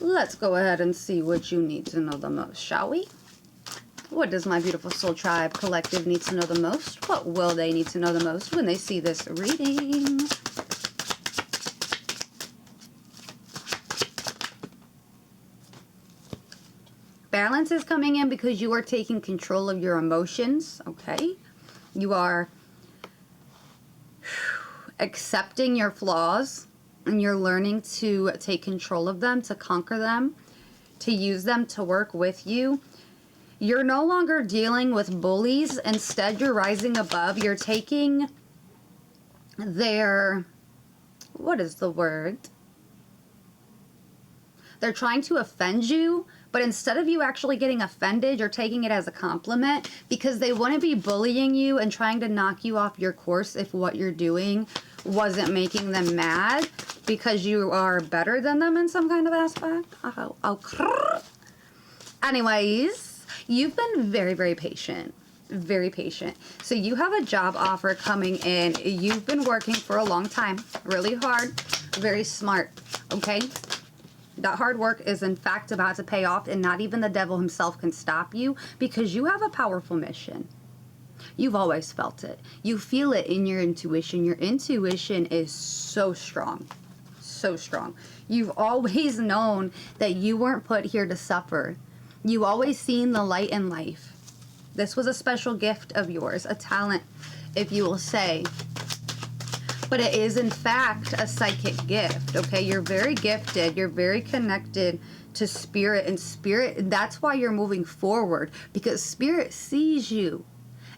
Let's go ahead and see what you need to know the most, shall we? What does my beautiful soul tribe collective need to know the most? What will they need to know the most when they see this reading? Balance is coming in because you are taking control of your emotions, okay? You are accepting your flaws and you're learning to take control of them, to conquer them, to use them to work with you. You're no longer dealing with bullies. Instead, you're rising above. You're taking their, what is the word? They're trying to offend you, but instead of you actually getting offended, you're taking it as a compliment because they wouldn't be bullying you and trying to knock you off your course if what you're doing wasn't making them mad because you are better than them in some kind of aspect. Anyways, you've been very, very patient. Very patient. So you have a job offer coming in. You've been working for a long time, really hard, very smart, okay? That hard work is in fact about to pay off, and not even the devil himself can stop you because you have a powerful mission. You've always felt it. You feel it in your intuition. Your intuition is so strong. So strong. You've always known that you weren't put here to suffer. You've always seen the light in life. This was a special gift of yours, a talent, if you will say. But it is, in fact, a psychic gift, okay? You're very gifted. You're very connected to spirit. And spirit, that's why you're moving forward. Because spirit sees you.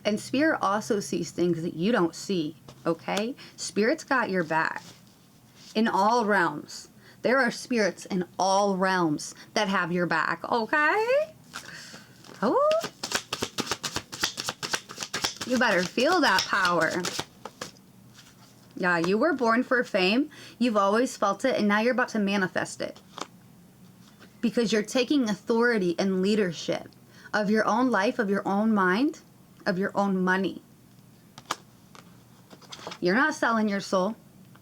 And spirit also sees things that you don't see, okay? Spirit's got your back in all realms. There are spirits in all realms that have your back, okay? Oh. You better feel that power. Yeah, you were born for fame. You've always felt it, and now you're about to manifest it. Because you're taking authority and leadership of your own life, of your own mind, of your own money. You're not selling your soul.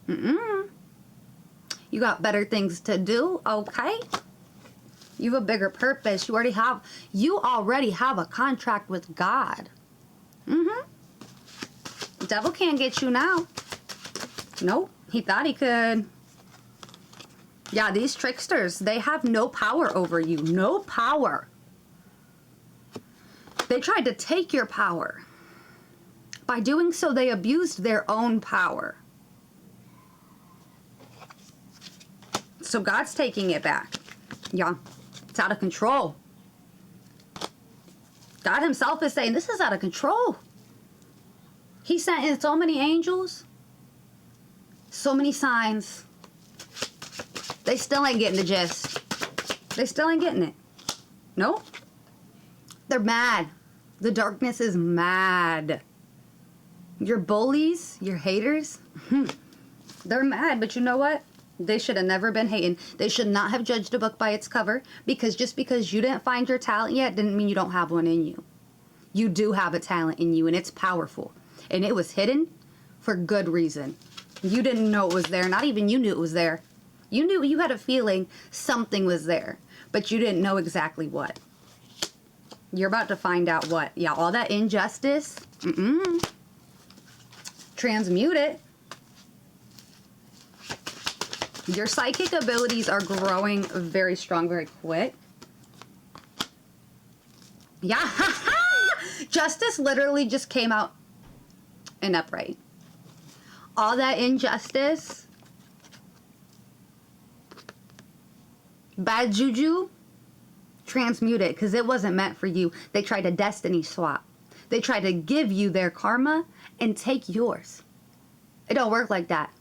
You got better things to do, okay? You have a bigger purpose. You already have a contract with God. The devil can't get you now. Nope, he thought he could. Yeah, these tricksters, they have no power over you. No power. They tried to take your power. By doing so, they abused their own power. So God's taking it back. Yeah, it's out of control. God himself is saying, this is out of control. He sent in so many angels. So many signs. They still ain't getting the gist. They still ain't getting it. No. They're mad. The darkness is mad. Your bullies, your haters, they're mad. But you know what? They should have never been hating. They should not have judged a book by its cover. Because just because you didn't find your talent yet didn't mean you don't have one in you. You do have a talent in you, and it's powerful. And it was hidden for good reason. You didn't know it was there. Not even you knew it was there. You knew, you had a feeling something was there, but you didn't know exactly what. You're about to find out what. Yeah, all that injustice. Transmute it. Your psychic abilities are growing very strong, very quick. Yeah. Justice literally just came out in upright. All that injustice, bad juju, transmute it because it wasn't meant for you. They tried to destiny swap. They tried to give you their karma and take yours. It don't work like that.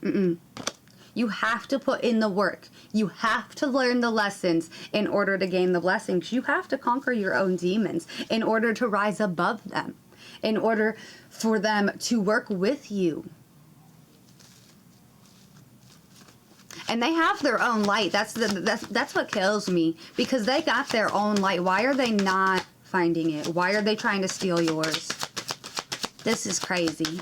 You have to put in the work. You have to learn the lessons in order to gain the blessings. You have to conquer your own demons in order to rise above them, in order for them to work with you. And they have their own light. That's what kills me, because they got their own light. Why are they not finding it? Why are they trying to steal yours? This is crazy.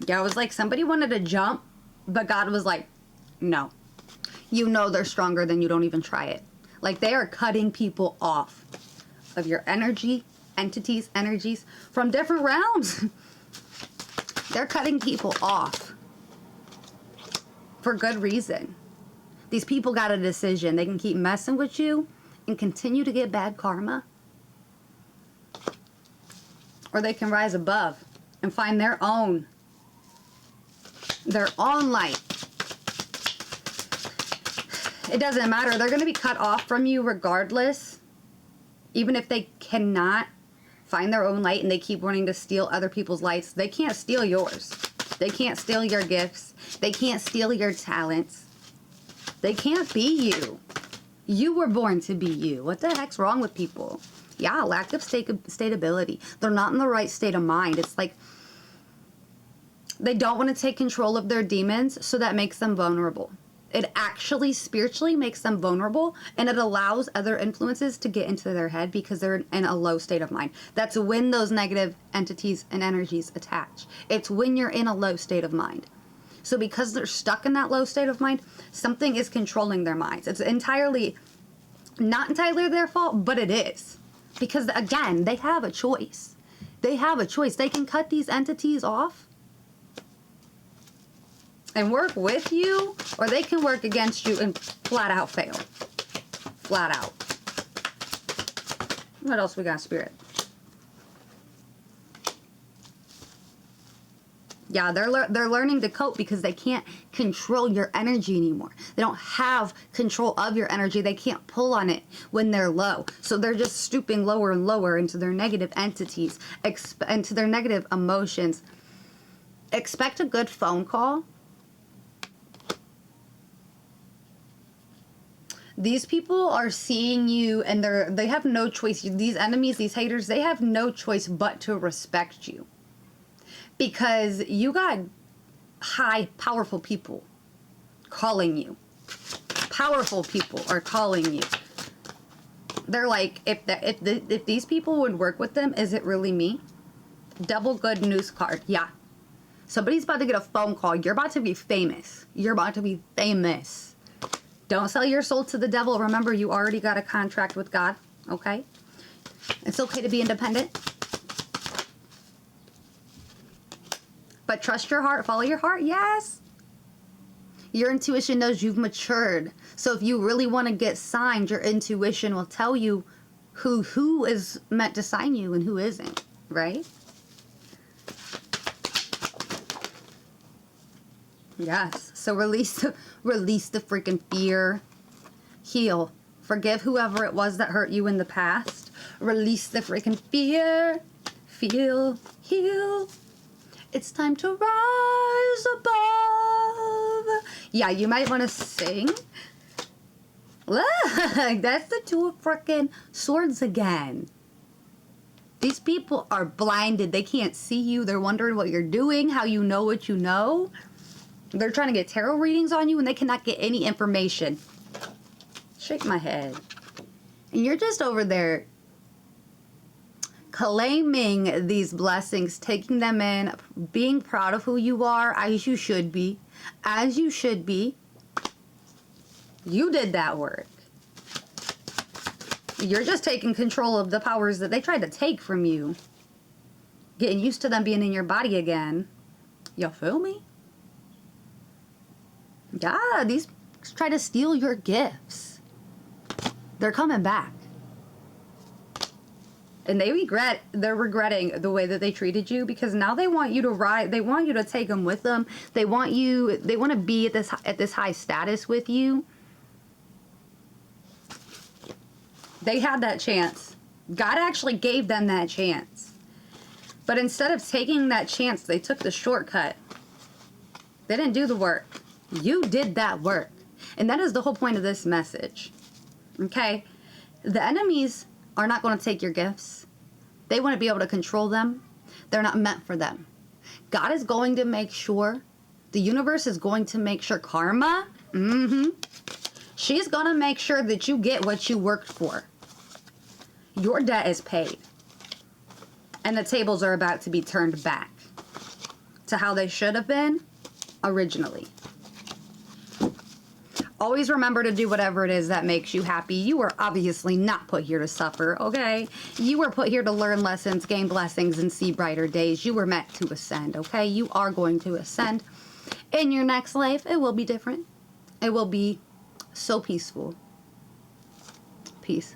Yeah, it was like somebody wanted to jump But God was like, no. You know they're stronger than you don't even try it. Like, they are cutting people off of your energy, energies from different realms. They're cutting people off for good reason. These people got a decision. They can keep messing with you and continue to get bad karma. Or they can rise above and find their own light. It doesn't matter. They're going to be cut off from you regardless. Even if they cannot find their own light and they keep wanting to steal other people's lights, they can't steal yours. They can't steal your gifts. They can't steal your talents. They can't be you. You were born to be you. What the heck's wrong with people? Yeah, lack of stability. They're not in the right state of mind. It's like they don't want to take control of their demons, so that makes them vulnerable. It actually spiritually makes them vulnerable, and it allows other influences to get into their head because they're in a low state of mind. That's when those negative entities and energies attach. It's when you're in a low state of mind. So because they're stuck in that low state of mind, something is controlling their minds. It's not entirely their fault, but it is. Because again, they have a choice. They have a choice. They can cut these entities off and work with you, or they can work against you and flat out fail. Flat out. What else we got, Spirit? Yeah, they're learning to cope because they can't control your energy anymore. They don't have control of your energy. They can't pull on it when they're low. So they're just stooping lower and lower into their negative entities, into their negative emotions. Expect a good phone call. These people are seeing you and they have no choice. These enemies, these haters, they have no choice but to respect you. Because you got high, powerful people calling you. Powerful people are calling you. They're like, if these people would work with them, is it really me? Double good news card. Yeah. Somebody's about to get a phone call. You're about to be famous. You're about to be famous. Don't sell your soul to the devil. Remember, you already got a contract with God. Okay? It's okay to be independent. But trust your heart. Follow your heart. Yes. Your intuition knows you've matured. So if you really want to get signed, your intuition will tell you who is meant to sign you and who isn't. Right? Yes. So release the freaking fear. Heal. Forgive whoever it was that hurt you in the past. Release the freaking fear. Feel. Heal. It's time to rise above. Yeah, you might want to sing. Look, that's the Two of freaking Swords again. These people are blinded. They can't see you. They're wondering what you're doing, how you know what you know. They're trying to get tarot readings on you and they cannot get any information. Shake my head. And you're just over there claiming these blessings, taking them in, being proud of who you are, as you should be. As you should be. You did that work. You're just taking control of the powers that they tried to take from you. Getting used to them being in your body again. You feel me? Yeah, these try to steal your gifts. They're coming back. And they're regretting the way that they treated you because now they want you to ride, they want you to take them with them. They want to be at this high status with you. They had that chance. God actually gave them that chance. But instead of taking that chance, they took the shortcut. They didn't do the work. You did that work. And that is the whole point of this message. Okay? The enemies are not going to take your gifts. They want to be able to control them. They're not meant for them. God is going to make sure, the universe is going to make sure, karma, she's going to make sure that you get what you worked for. Your debt is paid. And the tables are about to be turned back to how they should have been originally. Always remember to do whatever it is that makes you happy. You were obviously not put here to suffer, okay? You were put here to learn lessons, gain blessings, and see brighter days. You were meant to ascend, okay? You are going to ascend. In your next life, it will be different. It will be so peaceful. Peace.